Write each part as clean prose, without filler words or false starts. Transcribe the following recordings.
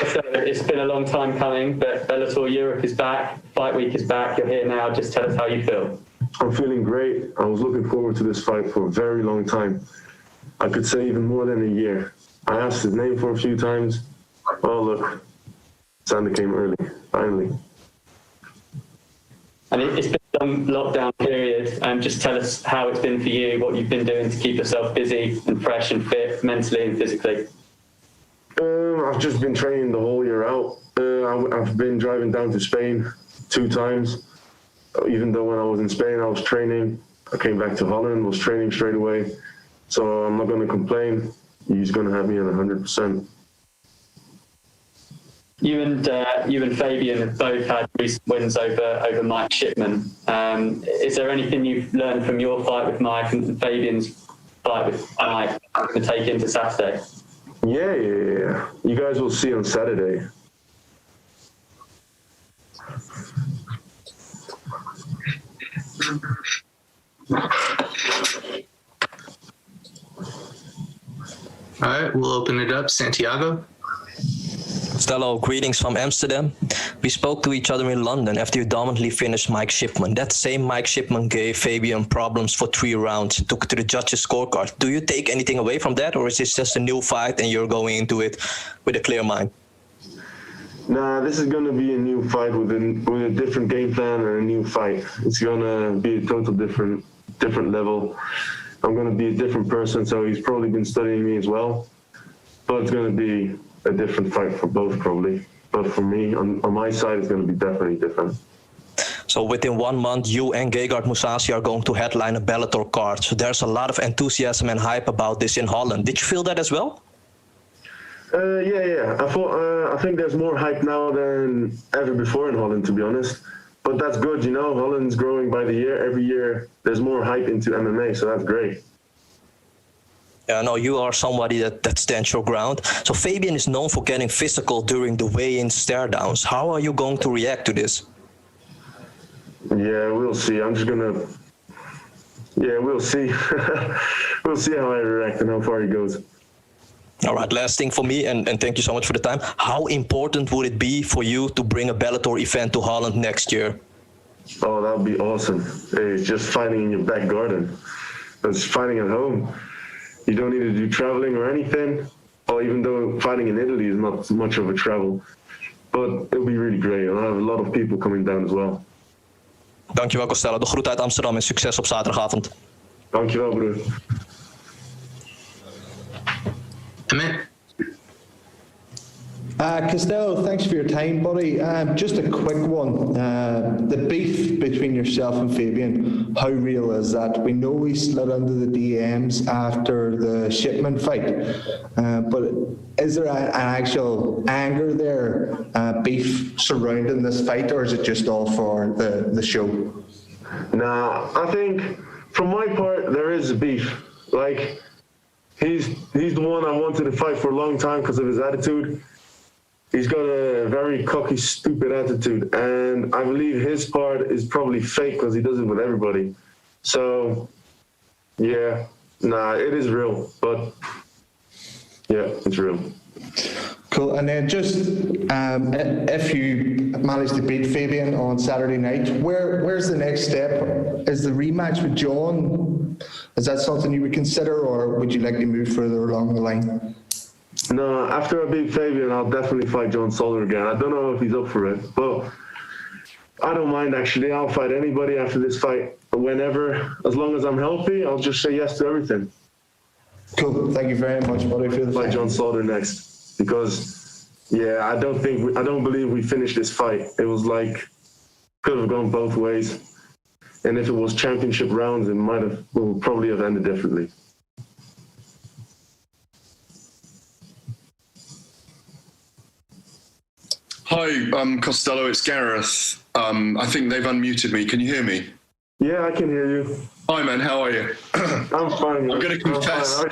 So it's been a long time coming, but Bellator Europe is back, Fight Week is back, you're here now, just tell us how you feel. I'm feeling great. I was looking forward to this fight for a very long time. I could say even more than a year. I asked his name for a few times. Oh look, Sander came early, finally. And it's been a long lockdown period. Just tell us how it's been for you, what you've been doing to keep yourself busy and fresh and fit mentally and physically. I've just been training the whole year out. I've been driving down to Spain 2 times. Even though when I was in Spain, I was training. I came back to Holland, was training straight away. So I'm not going to complain. He's going to have me at 100%. You and Fabian have both had recent wins over Mike Shipman. Is there anything you've learned from your fight with Mike and Fabian's fight with Mike to take into Saturday? Yeah. You guys will see on Saturday. All right, we'll open it up. Santiago? Costello, greetings from Amsterdam. We spoke to each other in London after you dominantly finished Mike Shipman. That same Mike Shipman gave Fabian problems for 3 rounds, took it to the judges' scorecard. Do you take anything away from that, or is this just a new fight and you're going into it with a clear mind? Nah, this is going to be a new fight with a different game plan and a new fight. It's going to be a total different level. I'm going to be a different person, so he's probably been studying me as well. But it's going to be a different fight for both, probably. But for me, on my side, it's going to be definitely different. So within 1 month, you and Gegard Mousasi are going to headline a Bellator card. So there's a lot of enthusiasm and hype about this in Holland. Did you feel that as well? Yeah. I think there's more hype now than ever before in Holland, to be honest. But that's good, you know. Holland's growing by the year. Every year, there's more hype into MMA, so that's great. Yeah, no, you are somebody that stands your ground. So Fabian is known for getting physical during the weigh-in stare-downs. How are you going to react to this? Yeah, we'll see. We'll see. We'll see how I react and how far he goes. All right, last thing for me, and thank you so much for the time. How important would it be for you to bring a Bellator event to Holland next year? Oh, that would be awesome. Hey, it's just fighting in your back garden. It's fighting at home. You don't need to do traveling or anything. Or even though fighting in Italy is not much of a travel. But it'll be really great. I'll have a lot of people coming down as well. Dankjewel, Costello. De groet uit Amsterdam en succes op zaterdagavond. Dankjewel, broer. Costello, thanks for your time, buddy. Just a quick one. The beef between yourself and Fabian, how real is that? We know he slid under the DMs after the Shipman fight, but is there an actual anger there, beef surrounding this fight, or is it just all for the show? Nah, I think from my part, there is a beef. Like, he's the one I wanted to fight for a long time because of his attitude. He's got a very cocky, stupid attitude, and I believe his part is probably fake because he does it with everybody. So, yeah, nah, it is real, but yeah, it's real. Cool. And then just if you manage to beat Fabian on Saturday night, where's the next step? Is the rematch with John, is that something you would consider, or would you like to move further along the line? No, after I beat Fabian, I'll definitely fight John Soler again. I don't know if he's up for it, but I don't mind, actually. I'll fight anybody after this fight, whenever. As long as I'm healthy, I'll just say yes to everything. Cool. Thank you very much, buddy, for the fight John Soler next, because, yeah, I don't believe we finished this fight. It was like, could have gone both ways. And if it was championship rounds, it would probably have ended differently. Hi, Costello, it's Gareth. I think they've unmuted me. Can you hear me? Yeah, I can hear you. Hi, man. How are you? I'm fine. I'm going to confess.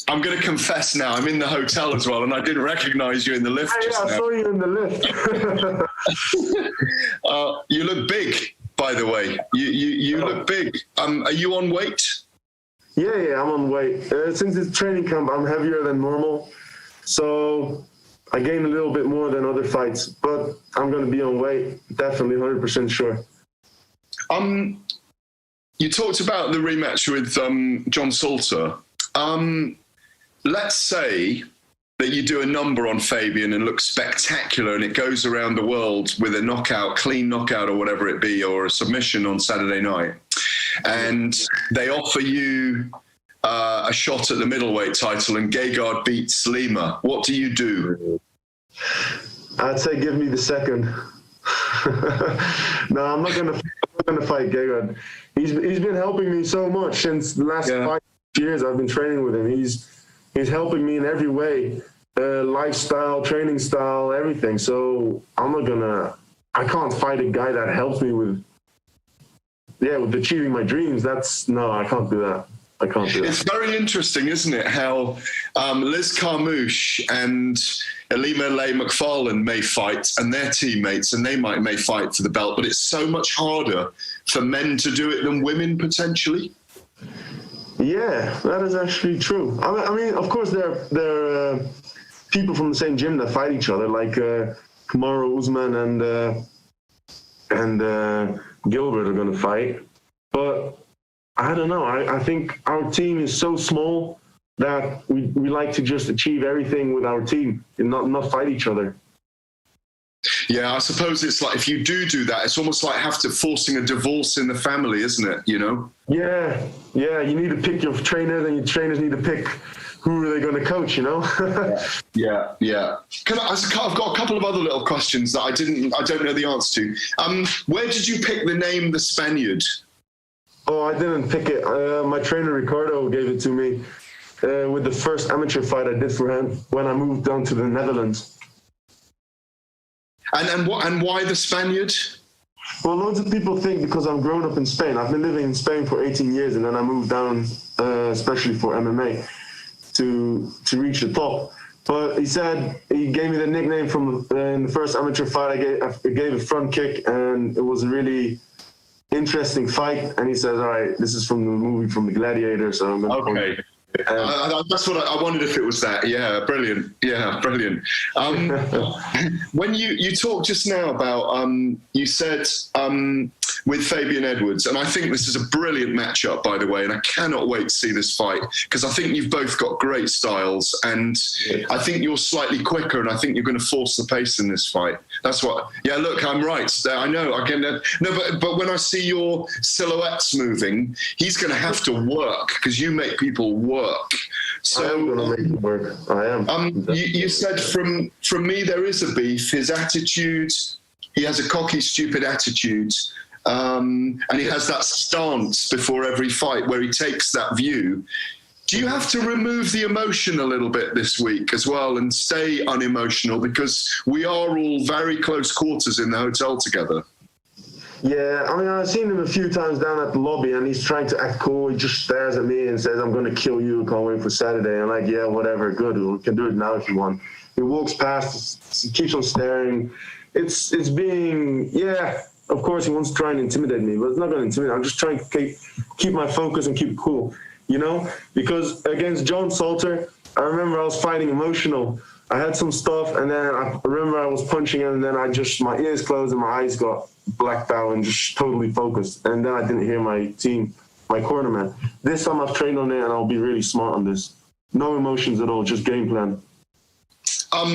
I'm going to confess now. I'm in the hotel as well, and I didn't recognize you in the lift just now. I saw you in the lift. You look big, by the way. You look big. Are you on weight? Yeah, I'm on weight. Since it's training camp, I'm heavier than normal. So I gained a little bit more than other fights, but I'm going to be on weight, definitely 100% sure. You talked about the rematch with John Salter. Let's say that you do a number on Fabian and look spectacular and it goes around the world with a knockout, clean knockout or whatever it be, or a submission on Saturday night. And they offer you a shot at the middleweight title and Gegard beats Lima. What do you do? I'd say give me the second. No, I'm not gonna fight Gegard. He's been helping me so much since the last 5 years I've been training with him. He's helping me in every way, lifestyle, training style, everything. So I can't fight a guy that helps me with achieving my dreams. I can't do that. It's very interesting, isn't it, how Liz Carmouche and Elima Leigh McFarlane may fight, and their teammates, and they may fight for the belt, but it's so much harder for men to do it than women, potentially. Yeah, that is actually true. I mean, of course, there are people from the same gym that fight each other, like Kamaru Usman and Gilbert are going to fight. But I don't know. I think our team is so small that we like to just achieve everything with our team and not fight each other. Yeah, I suppose it's like if you do that, it's almost like forcing a divorce in the family, isn't it? You know? Yeah. You need to pick your trainers, and your trainers need to pick who are they going to coach. You know? Yeah. I've got a couple of other little questions that I don't know the answer to. Where did you pick the name The Spaniard? Oh, I didn't pick it. My trainer Ricardo gave it to me with the first amateur fight I did for him when I moved down to the Netherlands. And why The Spaniard? Well, loads of people think because I'm grown up in Spain. I've been living in Spain for 18 years, and then I moved down, especially for MMA, to reach the top. But he gave me the nickname from in the first amateur fight. I gave a front kick, and it was a really interesting fight. And he says, "All right, this is from the movie from the Gladiator." So I'm going to. Okay. That's what I wondered if it was that. Yeah, brilliant. When you talked just now about, you said with Fabian Edwards, and I think this is a brilliant matchup, by the way, and I cannot wait to see this fight because I think you've both got great styles, and I think you're slightly quicker, and I think you're going to force the pace in this fight. That's what. Yeah, look, I'm right. I know. I can. No, but when I see your silhouettes moving, he's going to have to work because you make people work. So I am going to make it work. I am. You said from me there is a beef. His attitude, he has a cocky, stupid attitude, and he has that stance before every fight where he takes that view. Do you have to remove the emotion a little bit this week as well and stay unemotional because we are all very close quarters in the hotel together? Yeah, I mean, I've seen him a few times down at the lobby, and he's trying to act cool. He just stares at me and says, "I'm going to kill you. Can't wait for Saturday." I'm like, "Yeah, whatever. Good. We can do it now if you want." He walks past, he keeps on staring. It's being, of course, he wants to try and intimidate me, but it's not going to intimidate. I'm just trying to keep my focus and keep it cool, you know? Because against John Salter, I remember I was fighting emotional. I had some stuff, and then I remember I was punching him, and then my ears closed and my eyes got blacked out and just totally focused. And then I didn't hear my team, my cornerman. This time I've trained on it, and I'll be really smart on this. No emotions at all, just game plan.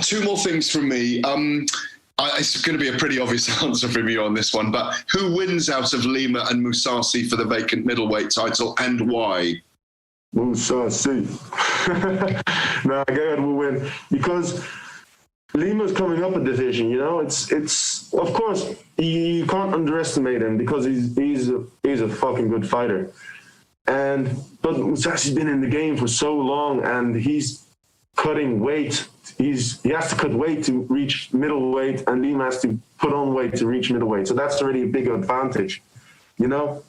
Two more things from me. It's going to be a pretty obvious answer from you on this one, but who wins out of Lima and Mousasi for the vacant middleweight title, and why? Mousasi. No, Gegard will win because Lima's coming up a division. You know, it's of course you can't underestimate him because he's a fucking good fighter. But Mousasi's been in the game for so long, and he's cutting weight. He has to cut weight to reach middleweight, and Lima has to put on weight to reach middleweight. So that's already a big advantage, you know.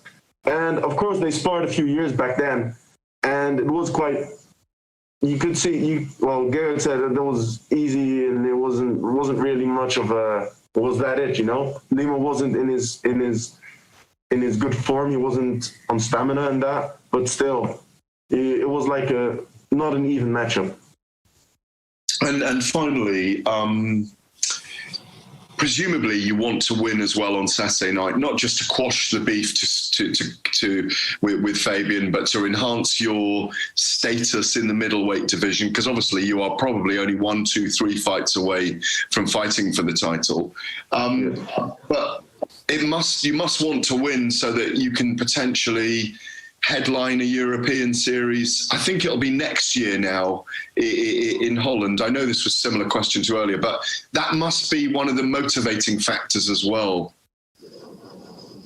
And of course, they sparred a few years back then, and it was quite. You could see. Gerrit said that it was easy, and it wasn't really much of a. Was that it? You know, Lima wasn't in his good form. He wasn't on stamina and that, but still, it was like not an even matchup. And finally, presumably you want to win as well on Saturday night, not just to quash the beef with Fabian, but to enhance your status in the middleweight division, because obviously you are probably only 1, 2, 3 fights away from fighting for the title. But you must want to win so that you can potentially headline a European series. I think it'll be next year now in Holland. I know this was a similar question to earlier, but that must be one of the motivating factors as well.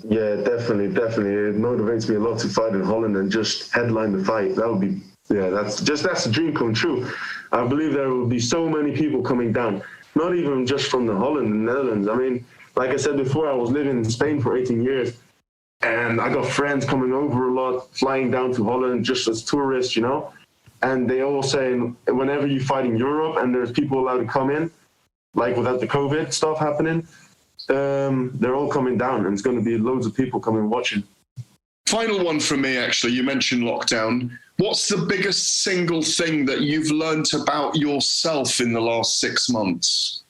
Yeah, definitely. It motivates me a lot to fight in Holland and just headline the fight. That would be, that's a dream come true. I believe there will be so many people coming down, not even just from the Holland and Netherlands. I mean, like I said before, I was living in Spain for 18 years. And I got friends coming over a lot, flying down to Holland just as tourists, and they all say whenever you fight in Europe and there's people allowed to come in, like without the COVID stuff happening, they're all coming down and it's going to be loads of people coming watching. Final one from me, actually. You mentioned lockdown. What's the biggest single thing that you've learned about yourself in the last 6 months?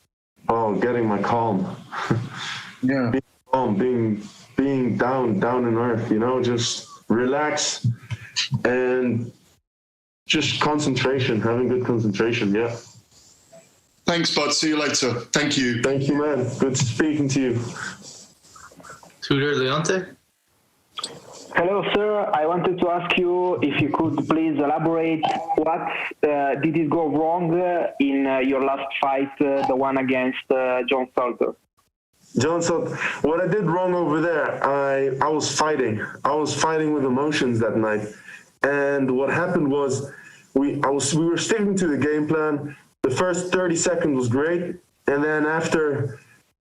Oh, getting my calm. Yeah. Being calm, being down in earth, just relax and just concentration, having good concentration. Yeah. Thanks, bud. See you later. Thank you. Thank you, man. Good speaking to you. Tudor Leonte? Hello, sir. I wanted to ask you if you could please elaborate what did it go wrong in your last fight, the one against John Salter? Johnson, what I did wrong over there, I was fighting. I was fighting with emotions that night. And what happened was we were sticking to the game plan. The first 30 seconds was great. And then after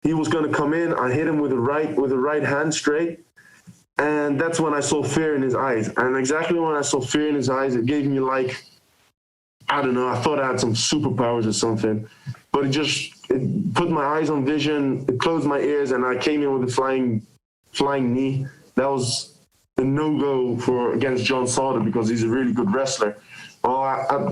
he was going to come in, I hit him with the right hand straight. And that's when I saw fear in his eyes. And exactly when I saw fear in his eyes, it gave me I don't know, I thought I had some superpowers or something. But it put my eyes on vision, it closed my ears, and I came in with a flying knee. That was a no-go against John Salter because he's a really good wrestler. Well,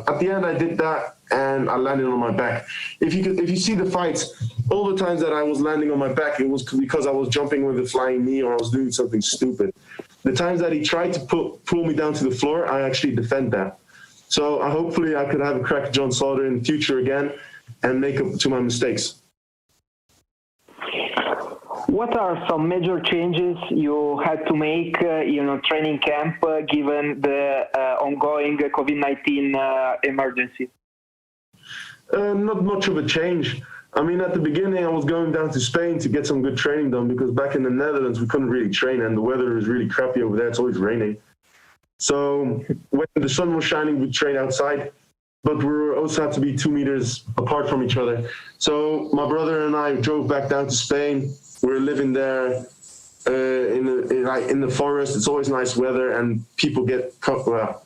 at the end, I did that, and I landed on my back. If you see the fights, all the times that I was landing on my back, it was because I was jumping with a flying knee or I was doing something stupid. The times that he tried to pull me down to the floor, I actually defend that. So hopefully I could have a crack at John Salter in the future again and make up to my mistakes. What are some major changes you had to make in training camp given the ongoing COVID-19 emergency? Not much of a change. I mean, at the beginning, I was going down to Spain to get some good training done because back in the Netherlands, we couldn't really train and the weather is really crappy over there. It's always raining. So when the sun was shining, we'd train outside, but we also had to be 2 meters apart from each other. So my brother and I drove back down to Spain. We were living there in the forest. It's always nice weather and people get cut. Well,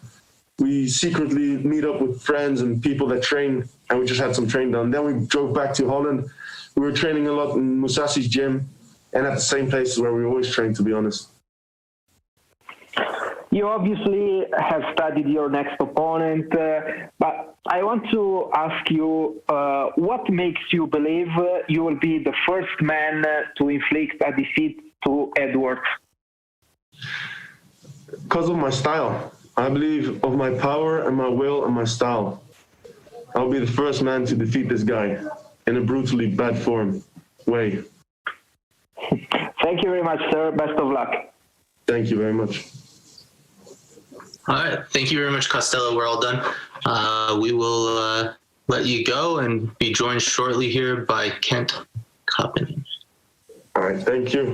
we secretly meet up with friends and people that train, and we just had some training done. Then we drove back to Holland. We were training a lot in Musasi's gym and at the same places where we always train, to be honest. You obviously have studied your next opponent, but I want to ask you, what makes you believe you will be the first man to inflict a defeat to Edwards? Because of my style. I believe of my power and my will and my style. I'll be the first man to defeat this guy in a brutally bad way. Thank you very much, sir. Best of luck. Thank you very much. All right. Thank you very much, Costello. We're all done. We will let you go and be joined shortly here by Kent Coppin. All right. Thank you.